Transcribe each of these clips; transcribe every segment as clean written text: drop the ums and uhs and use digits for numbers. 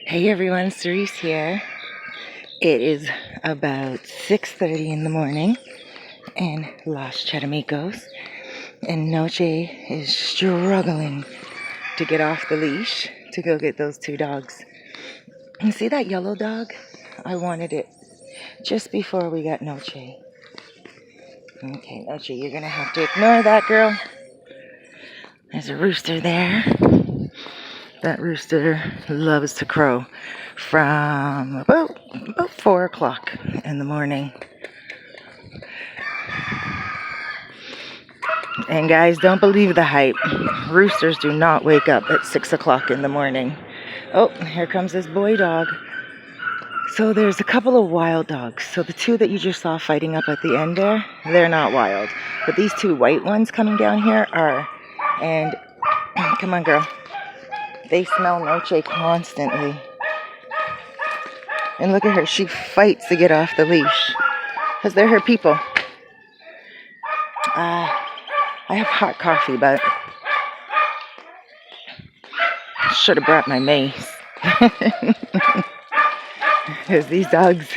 Hey everyone, Cerise here. It is about 6:30 in the morning in Los Chatamicos, and Noche is struggling to get off the leash to go get those two dogs. You see that yellow dog? I wanted it just before we got Noche. Okay, Noche, you're gonna have to ignore that, girl. There's a rooster there. That rooster loves to crow from about 4 o'clock in the morning. And guys, don't believe the hype. Roosters do not wake up at 6 o'clock in the morning. Oh, here comes this boy dog. So there's a couple of wild dogs. So the two that you just saw fighting up at the end there, they're not wild. But these two white ones coming down here are. And come on, girl. They smell Noche constantly. And look at her. She fights to get off the leash. Because they're her people. I have hot coffee, but should have brought my mace. Because these dogs...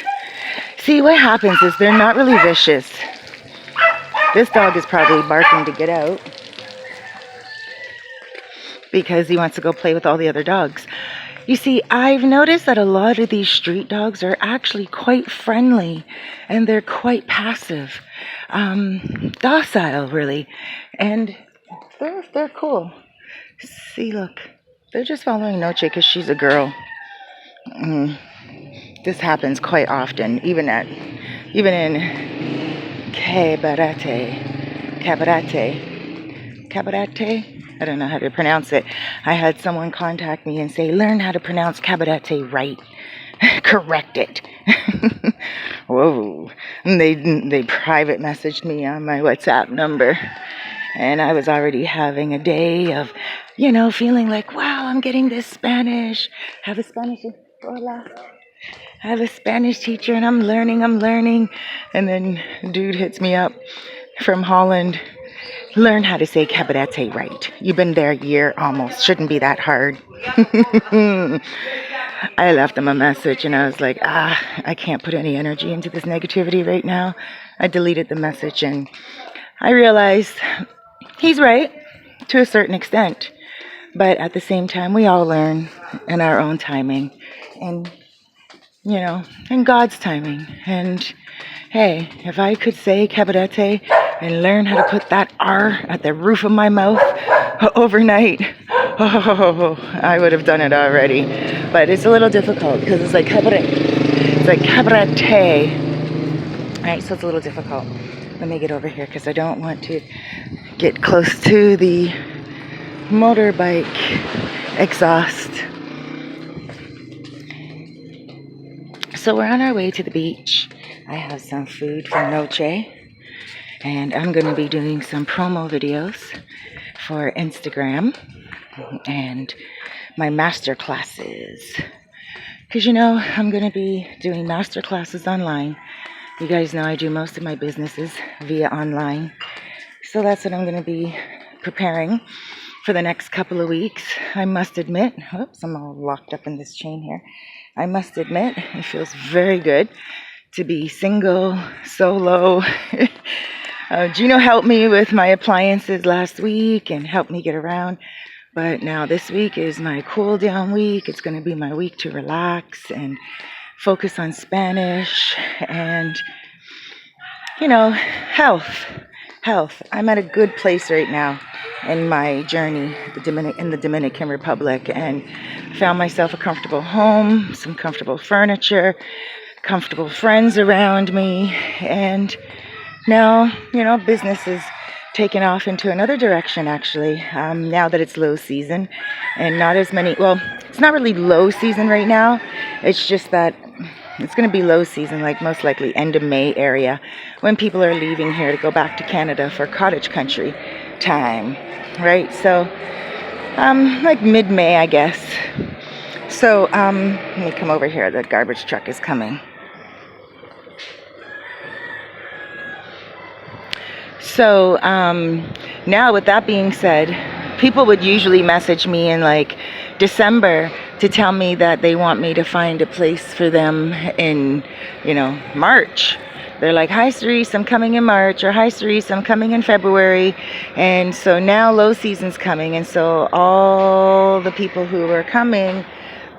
See, what happens is they're not really vicious. This dog is probably barking to get out because he wants to go play with all the other dogs. You see, I've noticed that a lot of these street dogs are actually quite friendly and they're quite passive, docile really, and they're cool. See, look, they're just following Noche because she's a girl. This happens quite often, even in Cabarete. I don't know how to pronounce it. I had someone contact me and say, learn how to pronounce Cabarete right. Correct it. Whoa. And they private messaged me on my WhatsApp number. And I was already having a day of, feeling like, wow, I'm getting this Spanish. Have a Spanish teacher and I'm learning. And then dude hits me up from Holland. Learn how to say cabarete right. You've been there a year almost. Shouldn't be that hard. I left him a message and I was like, I can't put any energy into this negativity right now. I deleted the message and I realized he's right to a certain extent. But at the same time, we all learn in our own timing and, in God's timing. And hey, if I could say cabarete and learn how to put that R at the roof of my mouth overnight, I would have done it already. But it's a little difficult because it's like cabarete. Right, so it's a little difficult. Let me get over here because I don't want to get close to the motorbike exhaust. So we're on our way to the beach. I have some food from Noche, and I'm going to be doing some promo videos for Instagram and my master classes. Because I'm going to be doing master classes online. You guys know I do most of my businesses via online. So that's what I'm going to be preparing for the next couple of weeks. I must admit, oops, I'm all locked up in this chain here. I must admit, it feels very good to be single, solo. Gino helped me with my appliances last week and helped me get around. But now this week is my cool down week. It's going to be my week to relax and focus on Spanish and, health. I'm at a good place right now in my journey in the Dominican Republic, and found myself a comfortable home, some comfortable furniture, comfortable friends around me, and now, business is taken off into another direction, actually, now that it's low season, and not as many, it's not really low season right now, it's just that it's going to be low season, like most likely end of May area, when people are leaving here to go back to Canada for cottage country time, right? So, like mid-May, I guess. So, let me come over here. The garbage truck is coming. So, now with that being said, people would usually message me in like December to tell me that they want me to find a place for them in, March. They're like, hi Cerise, I'm coming in March, or hi Cerise, I'm coming in February. And so now low season's coming, and so all the people who are coming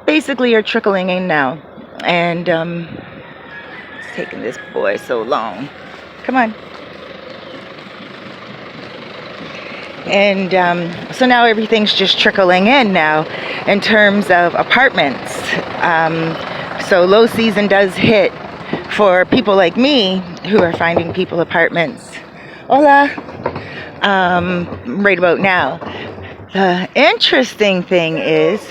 basically are trickling in now. And it's taking this boy so long. Come on. And so now everything's just trickling in now in terms of apartments. So low season does hit for people like me who are finding people apartments. Hola. Right about now. The interesting thing is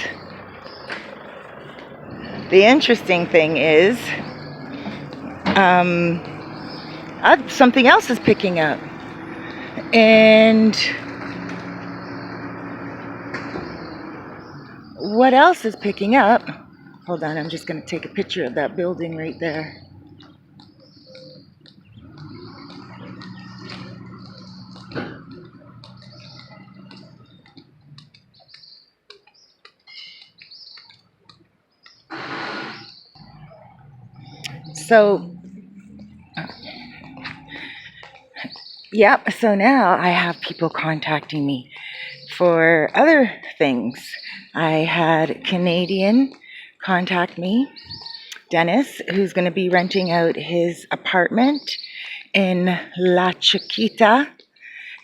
something else is picking up. And what else is picking up? Hold on, I'm just going to take a picture of that building right there. So, so now I have people contacting me for other things. I had Canadian contact me, Dennis, who's going to be renting out his apartment in La Chiquita,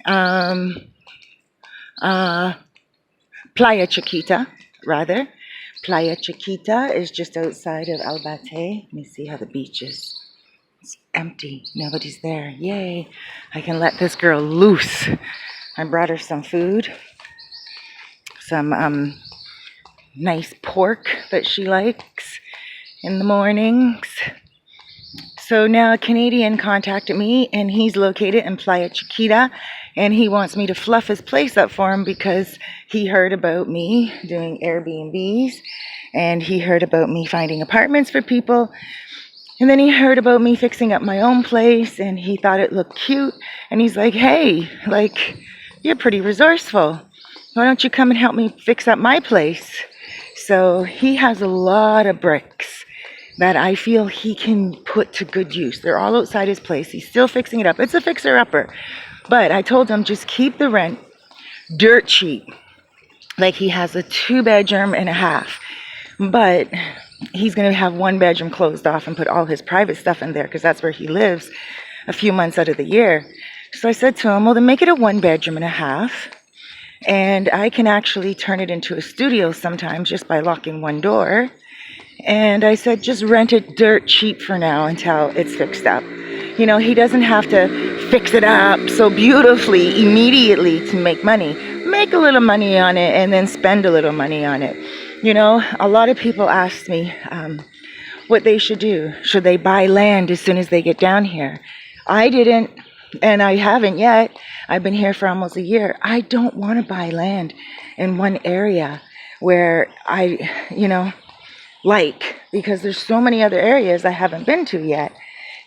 Playa Chiquita, rather. Playa Chiquita is just outside of Albate. Let me see how the beach is. It's empty. Nobody's there. Yay. I can let this girl loose. I brought her some food. Some nice pork that she likes in the mornings. So now a Canadian contacted me, and he's located in Playa Chiquita, and he wants me to fluff his place up for him because he heard about me doing Airbnbs, and he heard about me finding apartments for people, and then he heard about me fixing up my own place, and he thought it looked cute, and he's like, hey, you're pretty resourceful. Why don't you come and help me fix up my place? So he has a lot of bricks that I feel he can put to good use. They're all outside his place. He's still fixing it up. It's a fixer-upper. But I told him just keep the rent dirt cheap. Like he has a 2-bedroom and a half. But he's going to have 1 bedroom closed off and put all his private stuff in there because that's where he lives a few months out of the year. So I said to him, well, then make it a 1 bedroom and a half. And I can actually turn it into a studio sometimes just by locking one door. And I said, just rent it dirt cheap for now until it's fixed up. He doesn't have to fix it up so beautifully immediately to make money. Make a little money on it and then spend a little money on it. A lot of people asked me what they should do. Should they buy land as soon as they get down here? I didn't, and I haven't yet. I've been here for almost a year. I don't want to buy land in one area where because there's so many other areas I haven't been to yet.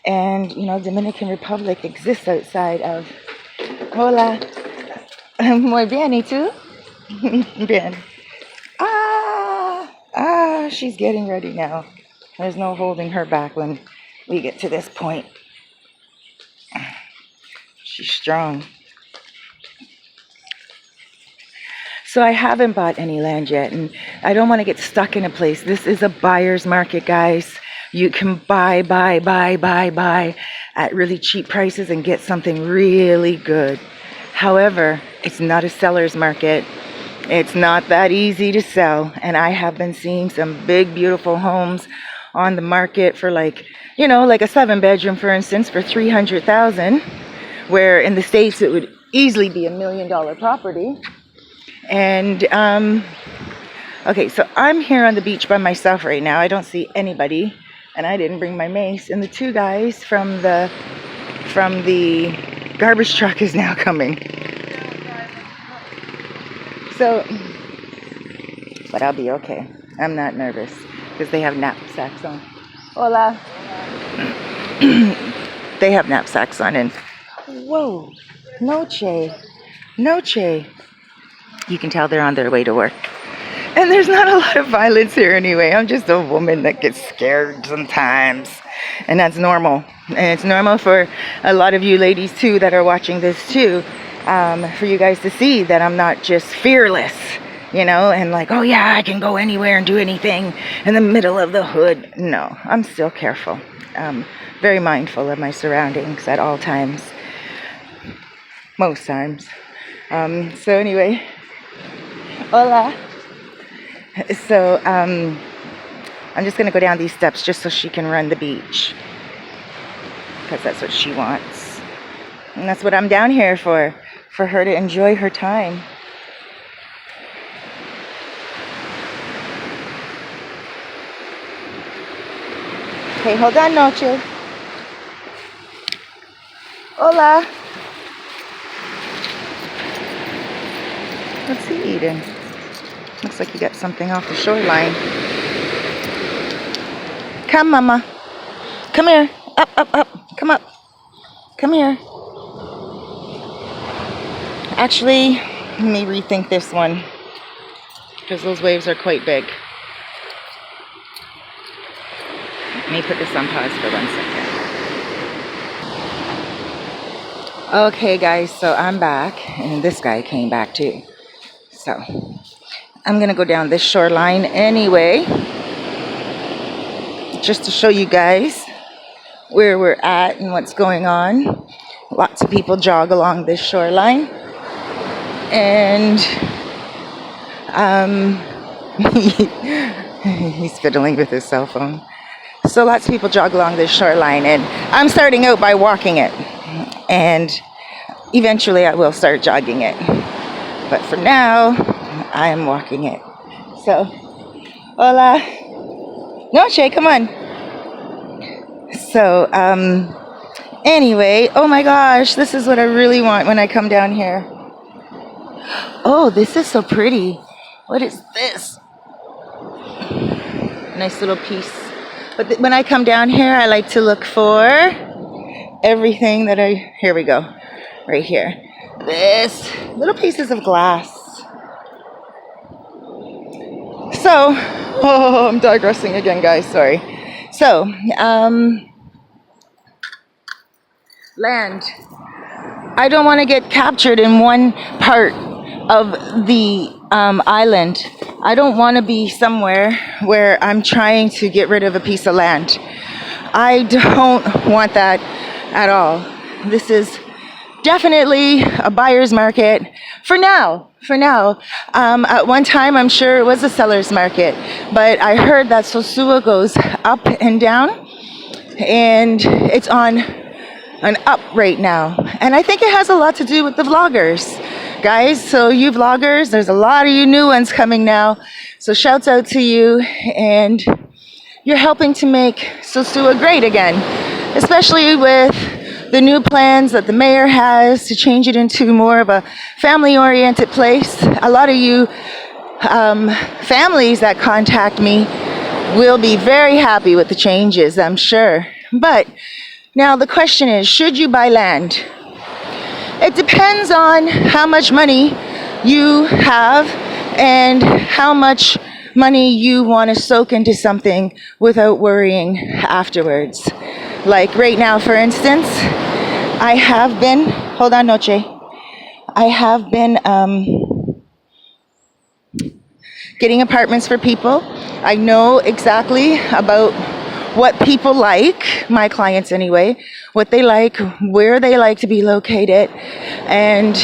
And, Dominican Republic exists outside of... Hola. Muy bien, ¿y tú? Bien. She's getting ready now. There's no holding her back when we get to this point. She's strong. So I haven't bought any land yet, and I don't want to get stuck in a place. This is a buyer's market, guys. You can buy at really cheap prices and get something really good. However, it's not a seller's market. It's not that easy to sell, and I have been seeing some big, beautiful homes on the market for like a 7-bedroom, for instance, for $300,000, where in the States it would easily be $1 million property. And okay, so I'm here on the beach by myself right now. I don't see anybody, and I didn't bring my mace. And the 2 guys from the garbage truck is now coming. So, but I'll be okay. I'm not nervous because they have knapsacks on. Hola. They have knapsacks on, and whoa, noche. You can tell they're on their way to work. And there's not a lot of violence here anyway. I'm just a woman that gets scared sometimes. And that's normal. And it's normal for a lot of you ladies too that are watching this too. For you guys to see that I'm not just fearless, you know, and like, oh yeah, I can go anywhere and do anything in the middle of the hood. No, I'm still careful. Very mindful of my surroundings at all times. Most times. So anyway, hola. So I'm just gonna go down these steps just so she can run the beach, because that's what she wants, and that's what I'm down here for her to enjoy her time. Okay, hold on, Noche. Hola. What's he eating? Looks like he got something off the shoreline. Come, Mama. Come here. Up, up, up. Come up. Come here. Actually, let me rethink this one, because those waves are quite big. Let me put this on pause for 1 second. Okay, guys, so I'm back, and this guy came back too. So I'm gonna go down this shoreline anyway, just to show you guys where we're at and what's going on. Lots of people jog along this shoreline, and he's fiddling with his cell phone. So lots of people jog along this shoreline, and I'm starting out by walking it, and eventually I will start jogging it, but for now I am walking it. So hola. Noche, come on. So anyway, oh my gosh, this is what I really want when I come down here. Oh, this is so pretty. What is this? Nice little piece. But when I come down here, I like to look for everything that here we go, right here. This little pieces of glass. So, oh, I'm digressing again, guys, sorry. So, land. I don't want to get captured in one part of the island. I don't want to be somewhere where I'm trying to get rid of a piece of land. I don't want that at all. This is definitely a buyer's market for now. At one time, I'm sure it was a seller's market, but I heard that Sosua goes up and down, and it's on an up right now. And I think it has a lot to do with the vloggers, guys. So you vloggers, there's a lot of you new ones coming now. So shouts out to you, and you're helping to make Sosua great again, especially with the new plans that the mayor has to change it into more of a family-oriented place. A lot of you families that contact me will be very happy with the changes, I'm sure. But now the question is, should you buy land? It depends on how much money you have and how much money you want to soak into something without worrying afterwards. Like right now, for instance, I have been, hold on, Noche. I have been getting apartments for people. I know exactly about what people like, my clients anyway, what they like, where they like to be located, and,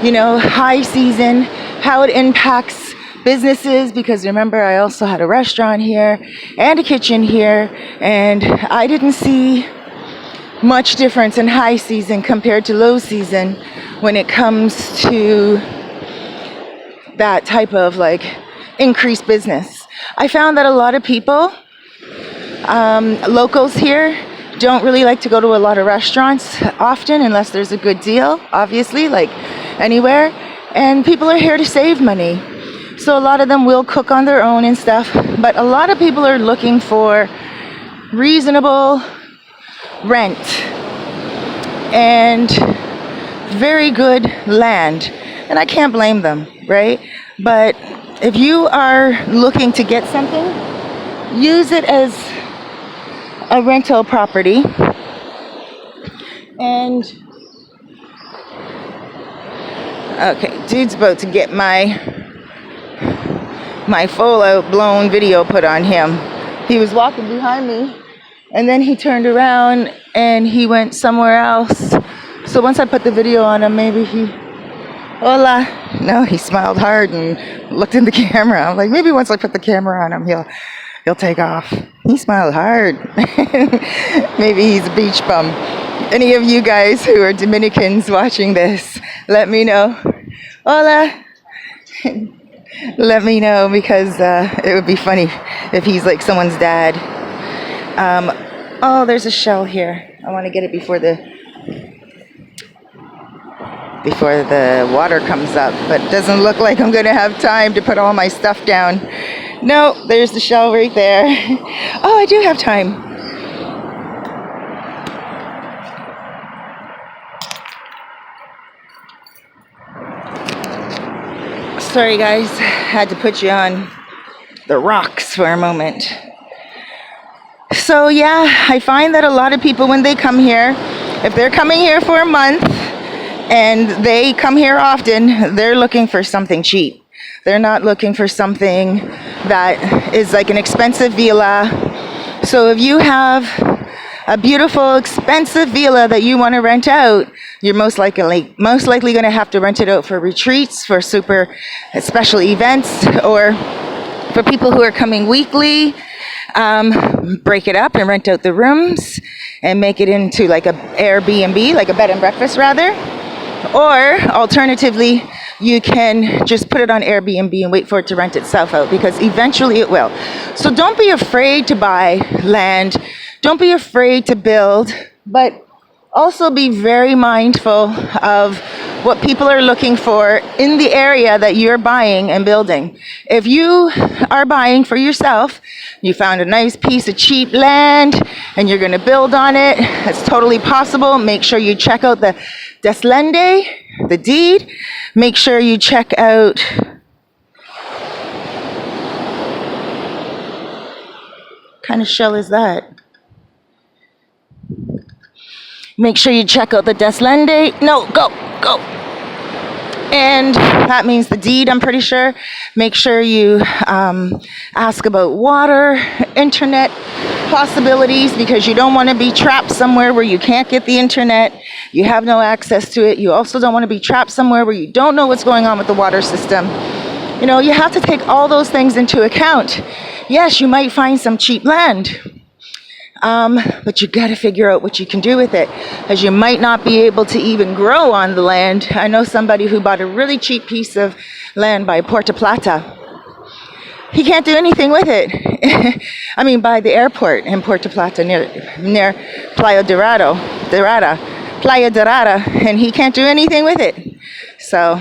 you know, high season, how it impacts businesses, because remember, I also had a restaurant here and a kitchen here, and I didn't see much difference in high season compared to low season when it comes to that type of like increased business. I found that a lot of people, locals here, don't really like to go to a lot of restaurants often unless there's a good deal, obviously, like anywhere, and people are here to save money. So a lot of them will cook on their own and stuff, but a lot of people are looking for reasonable rent and very good land. And I can't blame them, right? But if you are looking to get something, use it as a rental property. And okay, dude's about to get my full out blown video put on him. He was walking behind me and then he turned around and he went somewhere else. So once I put the video on him, maybe he, hola. No, he smiled hard and looked in the camera. I'm like, maybe once I put the camera on him, he'll take off. He smiled hard. Maybe he's a beach bum. Any of you guys who are Dominicans watching this, let me know. Hola. Let me know, because it would be funny if he's like someone's dad. Oh, there's a shell here. I want to get it before the water comes up, but it doesn't look like I'm going to have time to put all my stuff down. No, there's the shell right there. Oh, I do have time. Sorry guys, had to put you on the rocks for a moment. So yeah, I find that a lot of people, when they come here, if they're coming here for a month and they come here often, they're looking for something cheap. They're not looking for something that is like an expensive villa. So if you have a beautiful, expensive villa that you want to rent out, you're most likely going to have to rent it out for retreats, for super special events, or for people who are coming weekly. Break it up and rent out the rooms and make it into like a Airbnb, like a bed and breakfast rather. Or alternatively, you can just put it on Airbnb and wait for it to rent itself out, because eventually it will. So don't be afraid to buy land. Don't be afraid to build, but also be very mindful of what people are looking for in the area that you're buying and building. If you are buying for yourself, you found a nice piece of cheap land and you're going to build on it, it's totally possible. Make sure you check out the deslende, the deed. Make sure you check out what kind of shell is that? Make sure you check out the deslende. No, go. And that means the deed, I'm pretty sure. Make sure you ask about water, internet possibilities, because you don't want to be trapped somewhere where you can't get the internet. You have no access to it. You also don't want to be trapped somewhere where you don't know what's going on with the water system. You know, you have to take all those things into account. Yes, you might find some cheap land. But you got to figure out what you can do with it, as you might not be able to even grow on the land. I know somebody who bought a really cheap piece of land by Puerto Plata. He can't do anything with it. I mean, by the airport in Puerto Plata near Playa Dorada, and he can't do anything with it. So,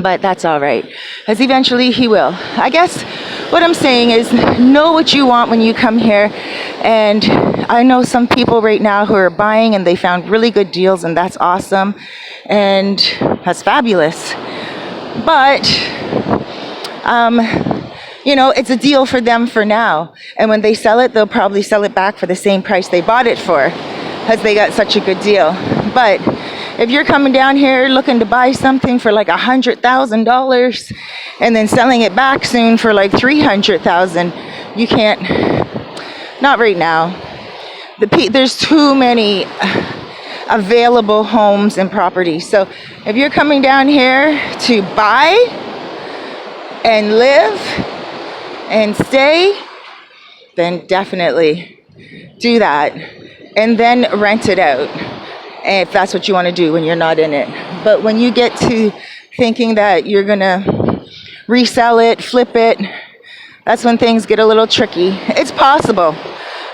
but that's all right, because eventually he will. I guess what I'm saying is, know what you want when you come here. And I know some people right now who are buying and they found really good deals, and that's awesome and that's fabulous. But you know, it's a deal for them for now, and when they sell it, they'll probably sell it back for the same price they bought it for, because they got such a good deal. But if you're coming down here looking to buy something for like $100,000 and then selling it back soon for like $300,000, you can't. Not right now. There's too many available homes and properties. So if you're coming down here to buy and live and stay, then definitely do that, and then rent it out, if that's what you want to do when you're not in it. But when you get to thinking that you're gonna resell it, flip it, that's when things get a little tricky. It's possible.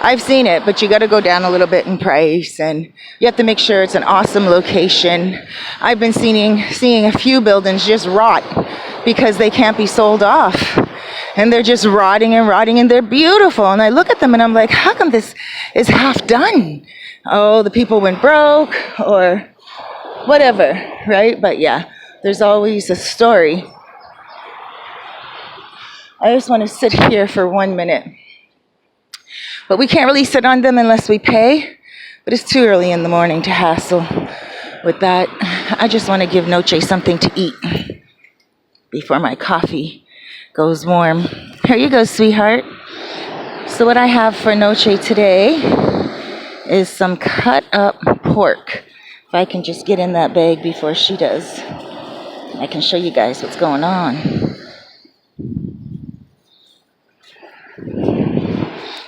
I've seen it, but you got to go down a little bit in price, and you have to make sure it's an awesome location. I've been seeing a few buildings just rot because they can't be sold off, and they're just rotting, and they're beautiful. And I look at them and I'm like, how come this is half done? Oh, the people went broke or whatever, right? But yeah, there's always a story. I just want to sit here for 1 minute. But we can't really sit on them unless we pay. But it's too early in the morning to hassle with that. I just want to give Noche something to eat before my coffee goes warm. Here you go, sweetheart. So what I have for Noche today is some cut up pork. If I can just get in that bag before she does, I can show you guys what's going on.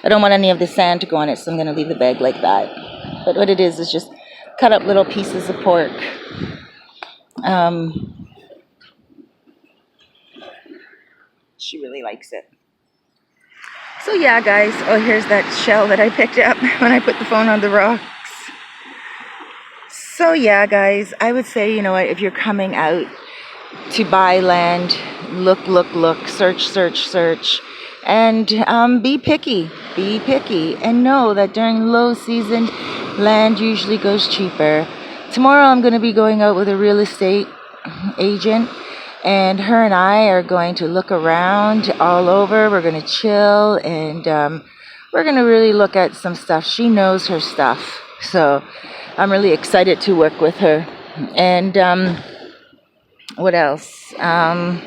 I don't want any of the sand to go on it, so I'm going to leave the bag like that. But what it is just cut up little pieces of pork. She really likes it. So yeah, guys. Oh, here's that shell that I picked up when I put the phone on the rocks. So yeah, guys, I would say, you know what, if you're coming out to buy land, look, search, and be picky, and know that during low season, land usually goes cheaper. Tomorrow I'm going to be going out with a real estate agent, and her and I are going to look around all over. We're going to chill, and we're going to really look at some stuff. She knows her stuff, so I'm really excited to work with her. And what else? I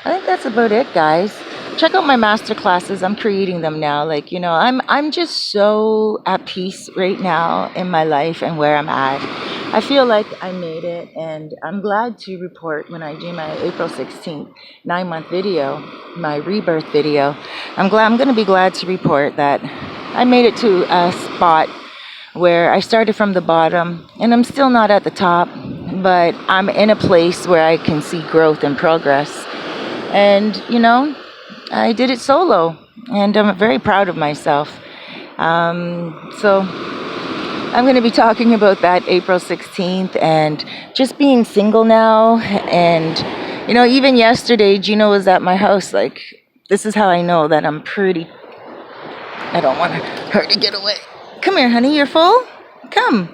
think that's about it, guys. Check out my master classes. I'm creating them now. Like, you know, I'm just so at peace right now in my life and where I'm at. I feel like I made it, and I'm glad to report when I do my April 16th 9-month video, my rebirth video. I'm going to be glad to report that I made it to a spot where I started from the bottom, and I'm still not at the top, but I'm in a place where I can see growth and progress. And, you know, I did it solo, and I'm very proud of myself. So I'm going to be talking about that April 16th and just being single now. And, you know, even yesterday, Gina was at my house. Like, this is how I know that I'm pretty... I don't want her to get away. Come here, honey. You're full? Come.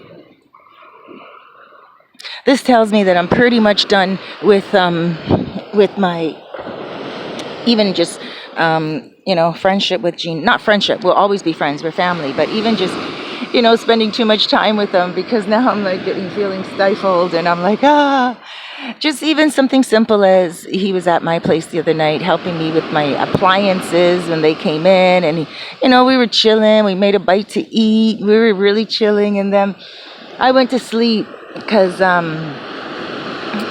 This tells me that I'm pretty much done with my... even just, you know, friendship with Gene. Not friendship. We'll always be friends. We're family. But even just, you know, spending too much time with them, because now I'm like feeling stifled, and I'm like, just even something simple as he was at my place the other night helping me with my appliances when they came in, and you know, we were chilling. We made a bite to eat. We were really chilling, and then I went to sleep because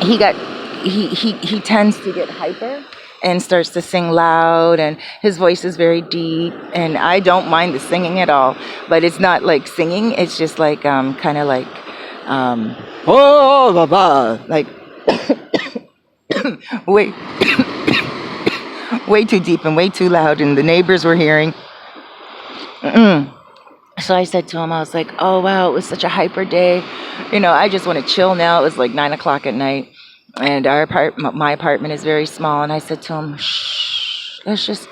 he tends to get hyper and starts to sing loud, and his voice is very deep, and I don't mind the singing at all, but it's not like singing, it's just like kind of like oh baba, like way way too deep and way too loud, and the neighbors were hearing. So I said to him, I was like, oh wow, it was such a hyper day, you know, I just want to chill now. It was like 9 o'clock at night, and my apartment is very small, and I said to him, shh, let's just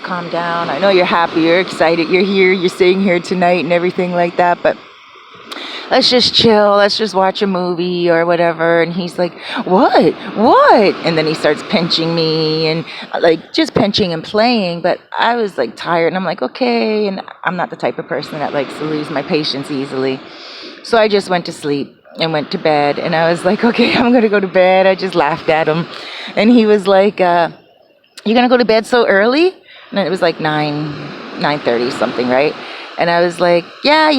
calm down. I know you're happy, you're excited, you're here, you're staying here tonight and everything like that, but let's just chill, let's just watch a movie or whatever. And he's like, what? And then he starts pinching me, and like just pinching and playing, but I was like tired, and I'm like, okay. And I'm not the type of person that likes to lose my patience easily, so I just went to sleep and went to bed. And I was like, okay, I'm gonna go to bed. I just laughed at him, and he was like, you're gonna go to bed so early? And it was like 9:30 something, right? And I was like, yeah,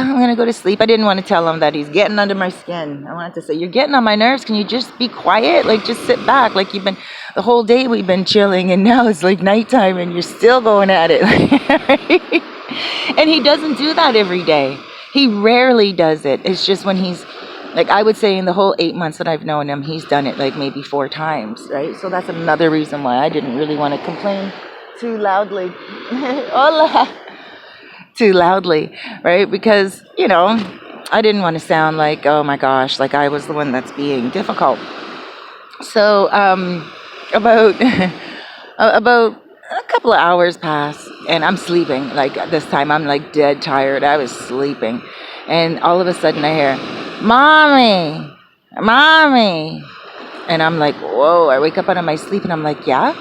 I'm gonna go to sleep. I didn't want to tell him that he's getting under my skin. I wanted to say, you're getting on my nerves, can you just be quiet? Like, just sit back. Like, you've been, the whole day we've been chilling, and now it's like nighttime and you're still going at it. And he doesn't do that every day. He rarely does it. It's just when he's, like, I would say in the whole 8 months that I've known him, he's done it like maybe 4 times, right? So that's another reason why I didn't really want to complain too loudly. Hola! Too loudly, right? Because, you know, I didn't want to sound like, oh my gosh, like I was the one that's being difficult. So about a couple of hours pass, and I'm sleeping. Like, this time I'm like dead tired. I was sleeping, and all of a sudden I hear, mommy, and I'm like, whoa. I wake up out of my sleep, and I'm like, yeah.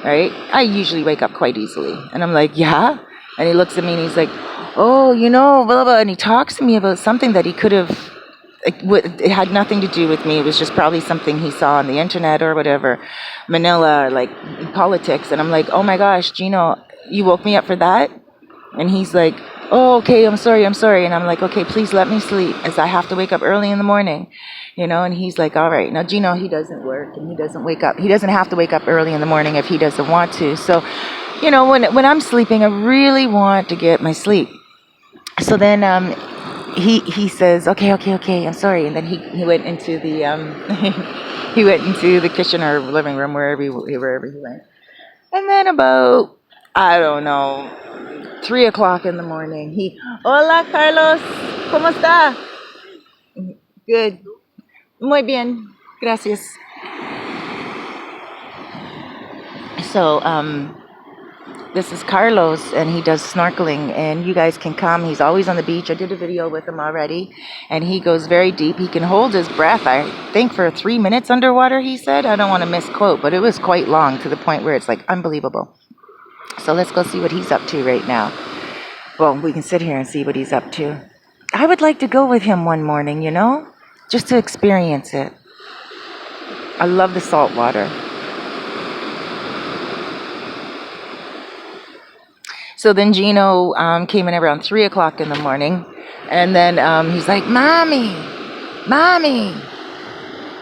right? I usually wake up quite easily. And I'm like, yeah? And he looks at me and he's like, oh, blah, blah, blah. And he talks to me about something that he could have, it had nothing to do with me. It was just probably something he saw on the internet or whatever, Manila, like politics. And I'm like, oh my gosh, Gino, you woke me up for that? And he's like, oh, okay, I'm sorry. And I'm like, okay, please let me sleep, as I have to wake up early in the morning, and he's like, all right. Now, Gino, he doesn't work and he doesn't wake up. He doesn't have to wake up early in the morning if he doesn't want to. So, when I'm sleeping, I really want to get my sleep. So then he says, okay, I'm sorry. And then he went into the he went into the kitchen or living room, wherever he went. And then about, I don't know, 3 o'clock in the morning, hola Carlos, ¿cómo está? Good. Muy bien. Gracias. So, this is Carlos, and he does snorkeling, and you guys can come. He's always on the beach. I did a video with him already, and he goes very deep. He can hold his breath, I think, for 3 minutes underwater, he said. I don't want to misquote, but it was quite long, to the point where it's like unbelievable. So let's go see what he's up to right now. Well, we can sit here and see what he's up to. I would like to go with him one morning, just to experience it. I love the salt water. So then Gino came in around 3 o'clock in the morning, and then he's like, mommy.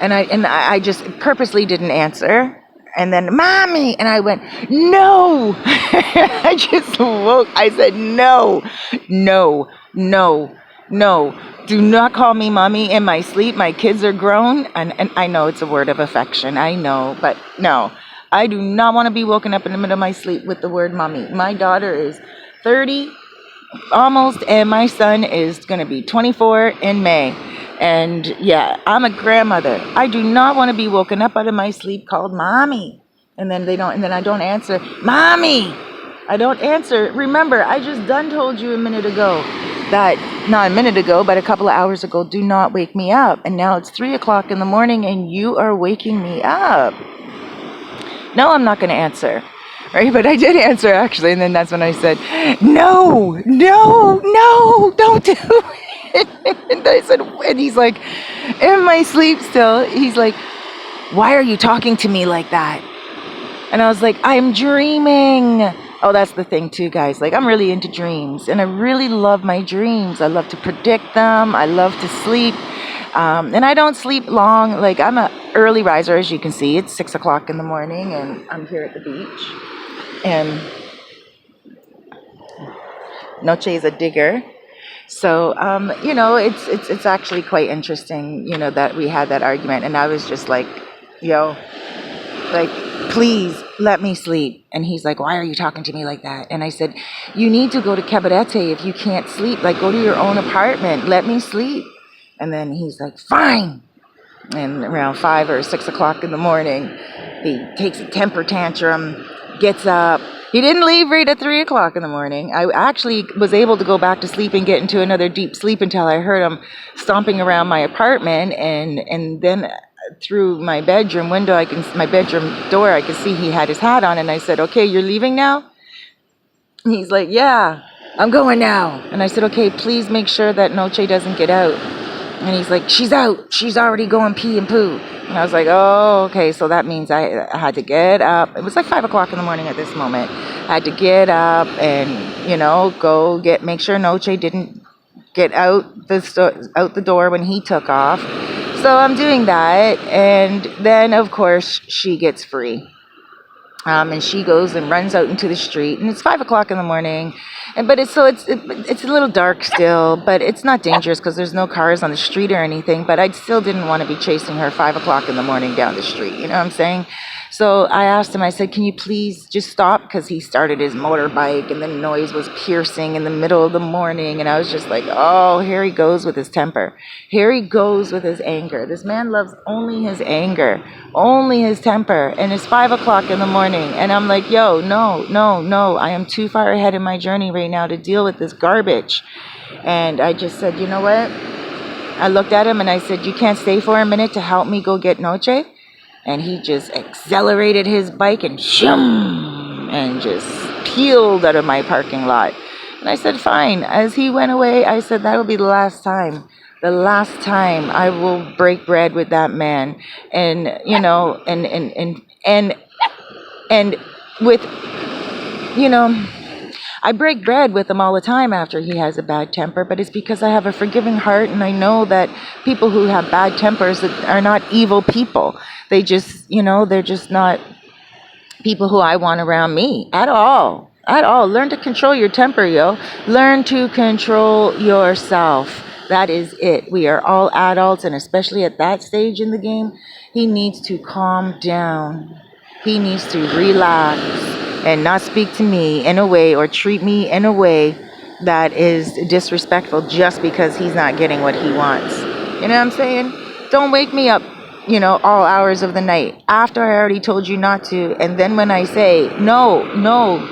And I just purposely didn't answer. And then, mommy. And I went, no. I just woke. I said, no. Do not call me mommy in my sleep. My kids are grown. And I know it's a word of affection. I know. But no, I do not want to be woken up in the middle of my sleep with the word mommy. My daughter is 30 almost, and my son is going to be 24 in May. And yeah, I'm a grandmother. I do not want to be woken up out of my sleep called mommy. And then I don't answer. Mommy! I don't answer. Remember, I just told you a minute ago that, not a minute ago, but a couple of hours ago, do not wake me up. And now it's 3 o'clock in the morning and you are waking me up. No, I'm not going to answer. Right? But I did answer, actually. And then that's when I said, no, don't do it. And I said, and he's like, in my sleep still, he's like, why are you talking to me like that? And I was like, I'm dreaming. Oh, that's the thing too, guys. Like, I'm really into dreams, and I really love my dreams. I love to predict them. I love to sleep. And I don't sleep long. Like, I'm an early riser, as you can see. It's 6 o'clock in the morning, and I'm here at the beach. And Noche is a digger. So, it's actually quite interesting, that we had that argument. And I was just like, please let me sleep. And he's like, why are you talking to me like that? And I said, you need to go to Cabarete if you can't sleep. Like, go to your own apartment. Let me sleep. And then he's like, fine. And around 5 or 6 o'clock in the morning, he takes a temper tantrum, gets up. He didn't leave right at 3 o'clock in the morning. I actually was able to go back to sleep and get into another deep sleep until I heard him stomping around my apartment. And then through my bedroom window, my bedroom door, I could see he had his hat on. And I said, okay, you're leaving now? And he's like, yeah, I'm going now. And I said, okay, please make sure that Noche doesn't get out. And he's like, she's out. She's already going pee and poo. And I was like, oh, okay. So that means I had to get up. It was like 5 o'clock in the morning at this moment. I had to get up and, make sure Noche didn't get out the door when he took off. So I'm doing that. And then, of course, she gets free. And she goes and runs out into the street. And it's 5 o'clock in the morning. But it's a little dark still, but it's not dangerous because there's no cars on the street or anything. But I still didn't want to be chasing her 5 o'clock in the morning down the street. You know what I'm saying? So I asked him, I said, can you please just stop? Because he started his motorbike and the noise was piercing in the middle of the morning. And I was just like, oh, here he goes with his temper. Here he goes with his anger. This man loves only his anger, only his temper. And it's 5 o'clock in the morning. And I'm like, yo, no. I am too far ahead in my journey right now to deal with this garbage. And I just said, you know what? I looked at him and I said, you can't stay for a minute to help me go get Noche? And he just accelerated his bike and shum, and just peeled out of my parking lot. And I said, fine. As he went away, I said, that will be the last time. The last time I will break bread with that man. And, you know, and with, you know, I break bread with him all the time after he has a bad temper, but it's because I have a forgiving heart, and I know that people who have bad tempers are not evil people. They just, you know, they're just not people who I want around me at all. At all. Learn to control your temper, yo. Learn to control yourself. That is it. We are all adults, and especially at that stage in the game, he needs to calm down. He needs to relax and not speak to me in a way or treat me in a way that is disrespectful just because he's not getting what he wants. You know what I'm saying? Don't wake me up, you know, all hours of the night after I already told you not to. And then when I say, no,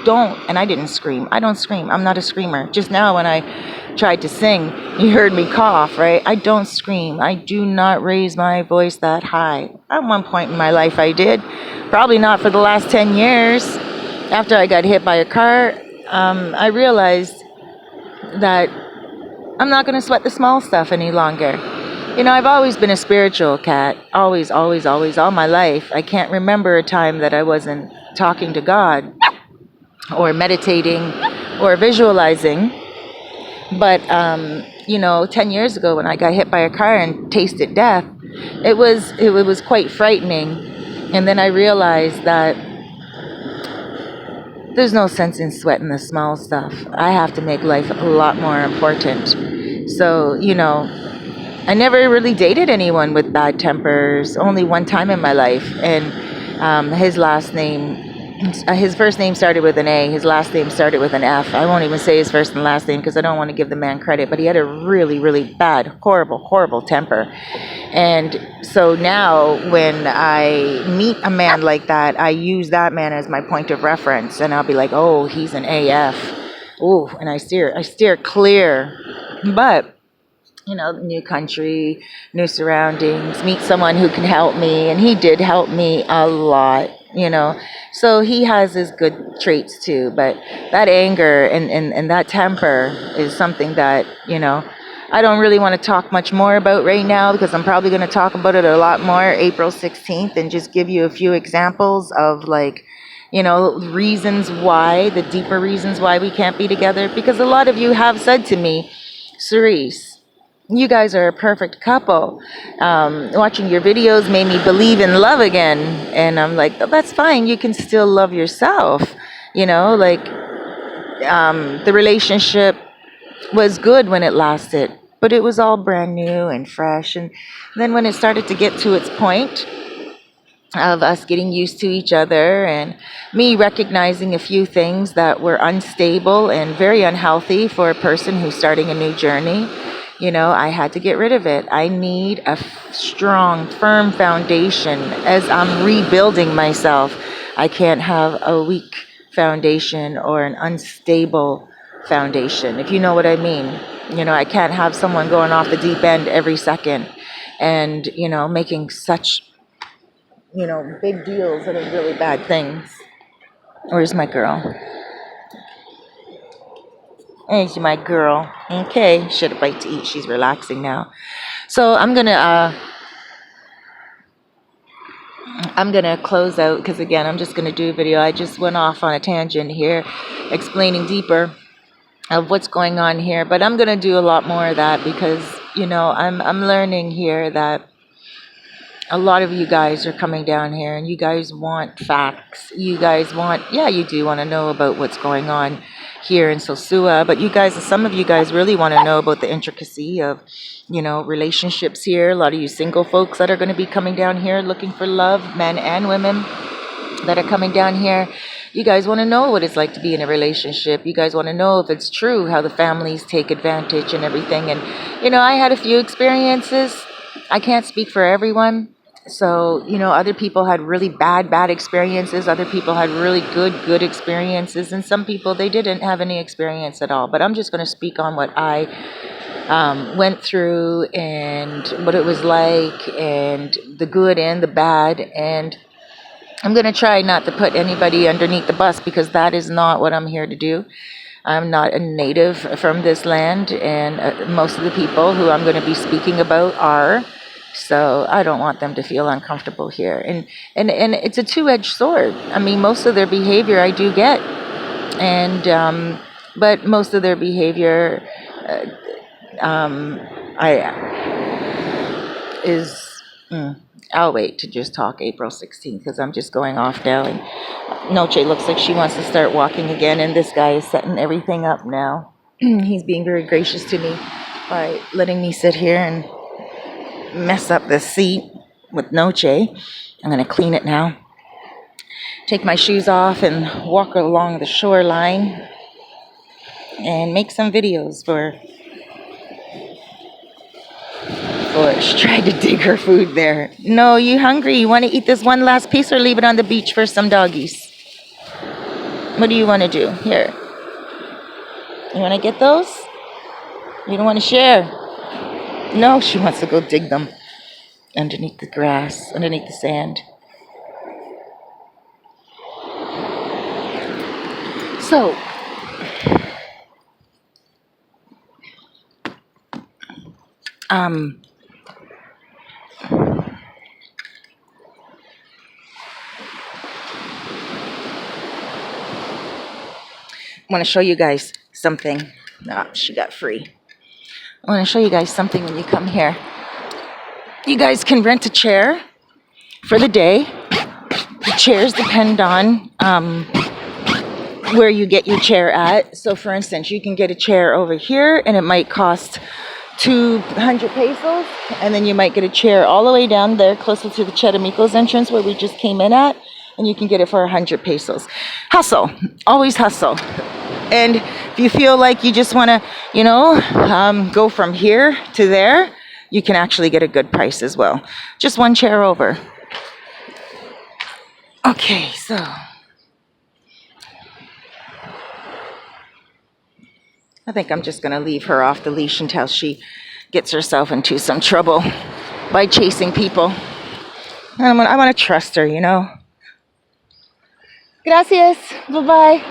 don't, and I didn't scream. I don't scream. I'm not a screamer. Just now when I tried to sing, you heard me cough, right? I don't scream. I do not raise my voice that high. At one point in my life I did. Probably not for the last 10 years. After I got hit by a car, I realized that I'm not going to sweat the small stuff any longer. You know, I've always been a spiritual cat. Always, all my life. I can't remember a time that I wasn't talking to God or meditating or visualizing. But, you know, 10 years ago when I got hit by a car and tasted death, it was quite frightening. And then I realized that there's no sense in sweating the small stuff. I have to make life a lot more important. So, you know, I never really dated anyone with bad tempers. Only one time in my life. And his first name started with an A. His last name started with an F. I won't even say his first and last name because I don't want to give the man credit. But he had a really, really bad, horrible temper. And so now when I meet a man like that, I use that man as my point of reference. And I'll be like, oh, he's an AF. Ooh, and I steer clear. But you know, new country, new surroundings, meet someone who can help me. And he did help me a lot, you know. So he has his good traits too. But that anger and that temper is something that, you know, I don't really want to talk much more about right now because I'm probably going to talk about it a lot more April 16th and just give you a few examples of like, you know, reasons why, the deeper reasons why we can't be together. Because a lot of you have said to me, Cerise, you guys are a perfect couple. Watching your videos made me believe in love again. And I'm like, oh, that's fine. You can still love yourself. You know, like the relationship was good when it lasted, but it was all brand new and fresh. And then when it started to get to its point of us getting used to each other and me recognizing a few things that were unstable and very unhealthy for a person who's starting a new journey, you know, I had to get rid of it. I need a strong, firm foundation as I'm rebuilding myself. I can't have a weak foundation or an unstable foundation, if you know what I mean. You know, I can't have someone going off the deep end every second and, you know, making such, you know, big deals out of really bad things. Where's my girl? There's my girl. Okay, she had a bite to eat. She's relaxing now. So I'm gonna close out because again, I'm just gonna do a video. I just went off on a tangent here, explaining deeper of what's going on here. But I'm gonna do a lot more of that because you know I'm learning here that a lot of you guys are coming down here and you guys want facts. You guys want, yeah, you do want to know about what's going on here in Sosua, but you guys, some of you guys really want to know about the intricacy of, you know, relationships here. A lot of you single folks that are going to be coming down here looking for love, men and women that are coming down here. You guys want to know what it's like to be in a relationship. You guys want to know if it's true, how the families take advantage and everything. And, you know, I had a few experiences. I can't speak for everyone. So, you know, other people had really bad experiences. Other people had really good experiences. And some people, they didn't have any experience at all. But I'm just going to speak on what I went through and what it was like, and the good and the bad. And I'm going to try not to put anybody underneath the bus, because that is not what I'm here to do. I'm not a native from this land, and most of the people who I'm going to be speaking about are. So I don't want them to feel uncomfortable here. And it's a two-edged sword. I mean, most of their behavior I do get. And but most of their behavior I'll wait to just talk April 16th, because I'm just going off now. And Noche looks like she wants to start walking again, and this guy is setting everything up now. He's being very gracious to me by letting me sit here and mess up the seat with Noche. I'm going to clean it now. Take my shoes off and walk along the shoreline and make some videos for she tried to dig her food there. No, you hungry? You want to eat this one last piece, or leave it on the beach for some doggies? What do you want to do? Here. You want to get those? You don't want to share? No, she wants to go dig them underneath the grass, underneath the sand. So, I want to show you guys something. She got free. I want to show you guys something when you come here. You guys can rent a chair for the day. The chairs depend on where you get your chair at. So for instance, you can get a chair over here and it might cost 200 pesos, and then you might get a chair all the way down there closer to the Chetamicos entrance where we just came in at, and you can get it for 100 pesos. Hustle. Always hustle. And if you feel like you just want to, go from here to there, you can actually get a good price as well. Just one chair over. Okay, so I think I'm just going to leave her off the leash until she gets herself into some trouble by chasing people. I want to trust her, Gracias. Bye-bye.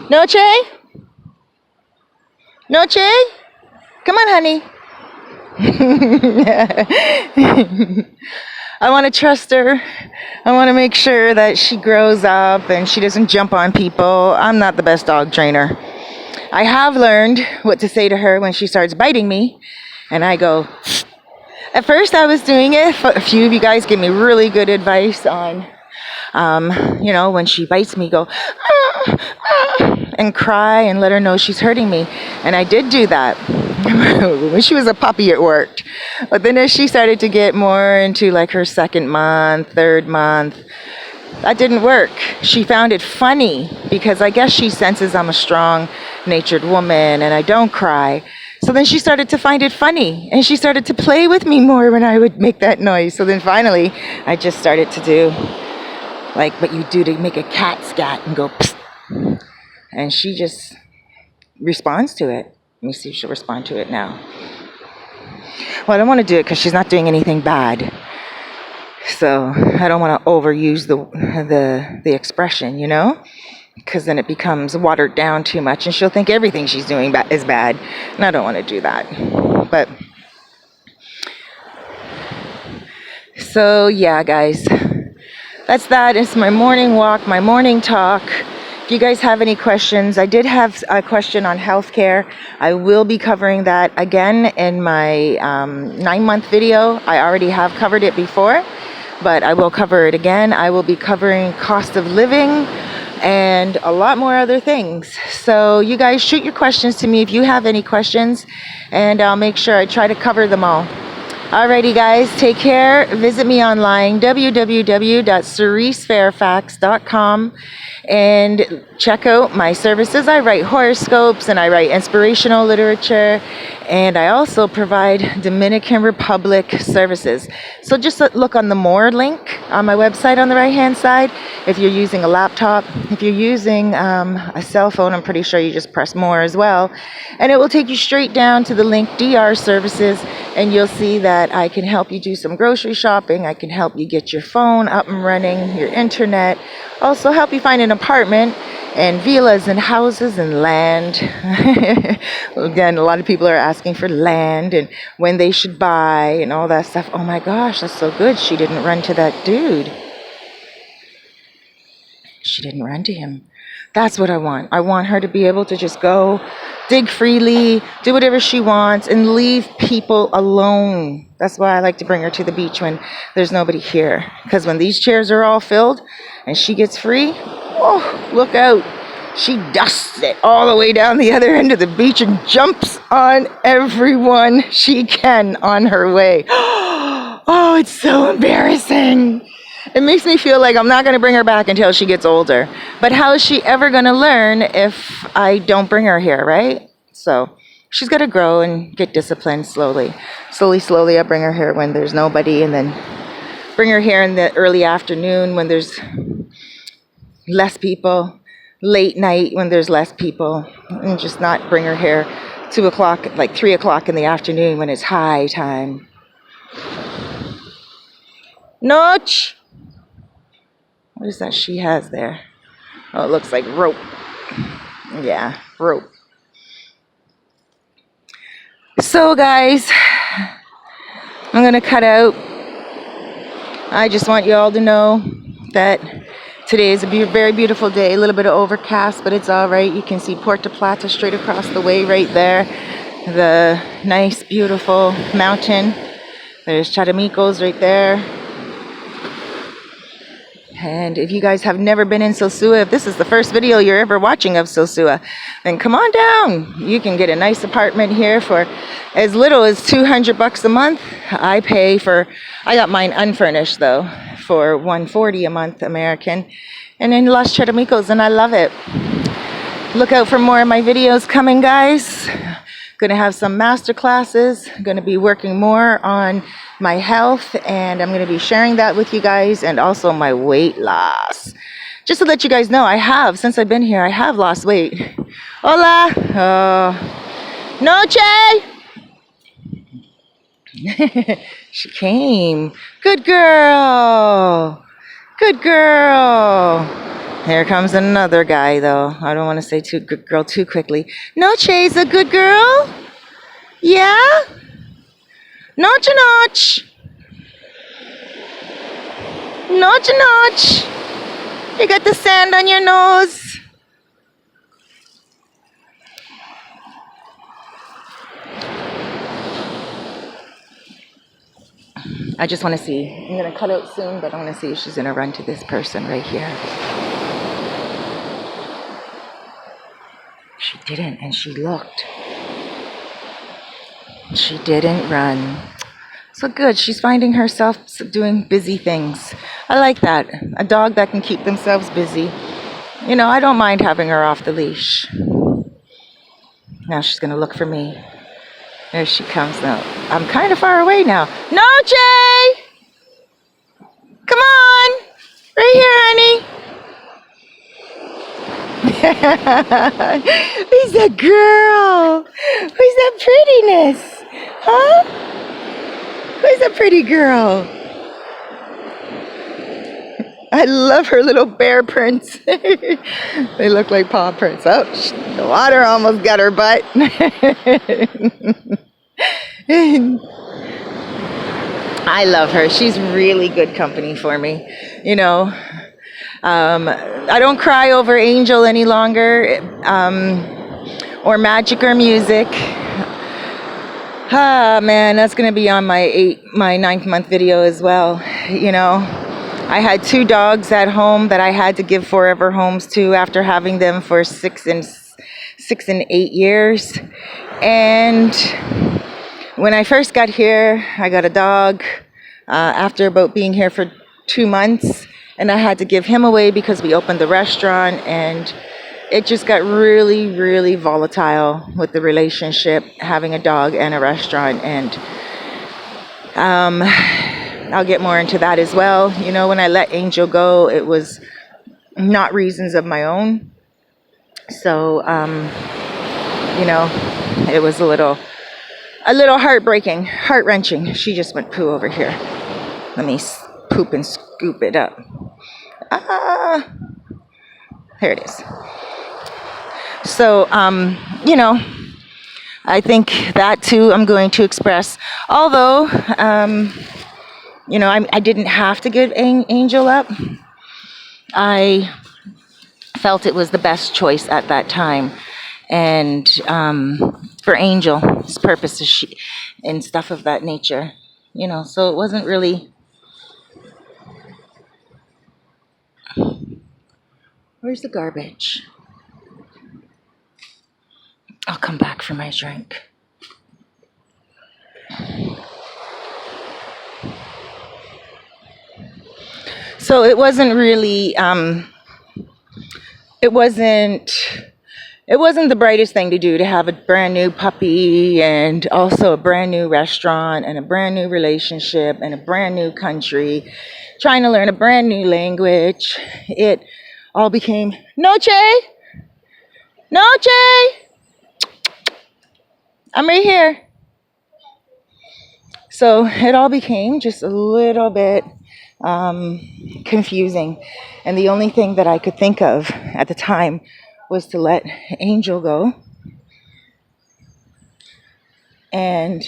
Noche? Noche? Come on, honey. I want to trust her. I want to make sure that she grows up and she doesn't jump on people. I'm not the best dog trainer. I have learned what to say to her when she starts biting me, and I go. At first I was doing it. A few of you guys gave me really good advice on, when she bites me, go, and cry and let her know she's hurting me. And I did do that. When she was a puppy, it worked. But then as she started to get more into like her second month, third month, that didn't work. She found it funny because I guess she senses I'm a strong-natured woman and I don't cry. So then she started to find it funny, and she started to play with me more when I would make that noise. So then finally, I just started to do like what you do to make a cat scat and go psst. And she just responds to it. Let me see if she'll respond to it now. Well, I don't want to do it because she's not doing anything bad. So I don't want to overuse the expression, because then it becomes watered down too much and she'll think everything she's doing is bad. And I don't want to do that. But so yeah, guys, that's that. It's my morning walk, my morning talk. If you guys have any questions, I did have a question on healthcare. I will be covering that again in my 9-month video. I already have covered it before, but I will cover it again. I will be covering cost of living and a lot more other things. So you guys shoot your questions to me if you have any questions, and I'll make sure I try to cover them all. Alrighty guys, take care. Visit me online, www.ceresefairfax.com, and check out my services. I write horoscopes and I write inspirational literature, And I also provide Dominican Republic services. So just look on the More link on my website on the right hand side. If you're using a laptop, if you're using a cell phone, I'm pretty sure you just press More as well. And it will take you straight down to the link DR services, and you'll see that I can help you do some grocery shopping. I can help you get your phone up and running, your internet, also help you find an apartment and villas and houses and land. Again, a lot of people are asking for land and when they should buy and all that stuff. Oh my gosh, that's so good. She didn't run to that dude. She didn't run to him. That's what I want. I want her to be able to just go, dig freely, do whatever she wants, and leave people alone. That's why I like to bring her to the beach when there's nobody here. Because when these chairs are all filled and she gets free, oh, look out. She dusts it all the way down the other end of the beach and jumps on everyone she can on her way. Oh, it's so embarrassing. It makes me feel like I'm not going to bring her back until she gets older. But how is she ever going to learn if I don't bring her here, right? So she's got to grow and get disciplined slowly. Slowly, I bring her here when there's nobody, and then bring her here in the early afternoon when there's less people, late night when there's less people, and just not bring her here 2 o'clock, like 3 o'clock in the afternoon when it's high time. Noche! What is that she has there? Oh, it looks like rope. Yeah, rope. So guys, I'm going to cut out. I just want you all to know that today is a very beautiful day. A little bit of overcast, but it's all right. You can see Puerto Plata straight across the way right there. The nice, beautiful mountain. There's Charamicos right there. And if you guys have never been in Sosua, if this is the first video you're ever watching of Sosua, then come on down. You can get a nice apartment here for as little as $200 a month. I got mine unfurnished though, for $140 a month American. And in Los Charamicos, and I love it. Look out for more of my videos coming, guys. Gonna have some master classes. Gonna be working more on my health, and I'm gonna be sharing that with you guys, and also my weight loss. Just to let you guys know, since I've been here, I have lost weight. Hola! Noche! She came. Good girl! Good girl! Here comes another guy, though. I don't want to say good girl too quickly. Noche's a good girl? Yeah? Noche, Noche. Noche, Noche. You got the sand on your nose. I just want to see. I'm going to cut out soon, but I want to see if she's going to run to this person right here. She didn't, and she looked. She didn't run. So good. She's finding herself doing busy things. I like that. A dog that can keep themselves busy. You know, I don't mind having her off the leash. Now she's going to look for me. There she comes now. I'm kind of far away now. Noche! Come on! Right here, honey. Who's that girl? Who's that prettiness? Huh? Who's that pretty girl? I love her little bear prints. They look like paw prints. Oh, the water almost got her butt. I love her. She's really good company for me. You know, I don't cry over Angel any longer, or Magic or Music. Ah, man, that's going to be on my 9th month video as well. You know, I had 2 dogs at home that I had to give forever homes to after having them for 6 and 8 years. And when I first got here, I got a dog after about being here for 2 months, and I had to give him away because we opened the restaurant, and it just got really, really volatile with the relationship, having a dog and a restaurant. And I'll get more into that as well. You know, when I let Angel go, it was not reasons of my own. So, you know, it was a little heartbreaking, heart-wrenching. She just went poo over here. Let me poop and scoop it up. Here it is. So, you know, I think that too I'm going to express. Although, you know, I didn't have to give Angel up. I felt it was the best choice at that time. And for Angel's purposes and stuff of that nature. You know, so it wasn't really... Where's the garbage? I'll come back for my drink. So it wasn't really, it wasn't the brightest thing to do, to have a brand new puppy and also a brand new restaurant and a brand new relationship and a brand new country, trying to learn a brand new language. It all became, Noche! I'm right here. So it all became just a little bit confusing. And the only thing that I could think of at the time was to let Angel go. And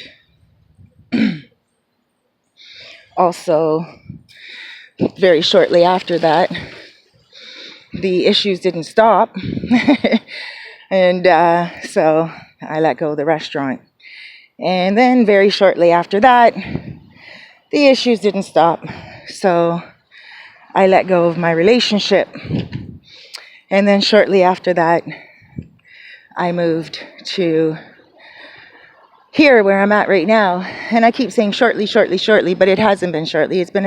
also, very shortly after that, the issues didn't stop. And so I let go of the restaurant. And then very shortly after that, the issues didn't stop. So I let go of my relationship. And then shortly after that, I moved to here where I'm at right now. And I keep saying shortly, but it hasn't been shortly. It's been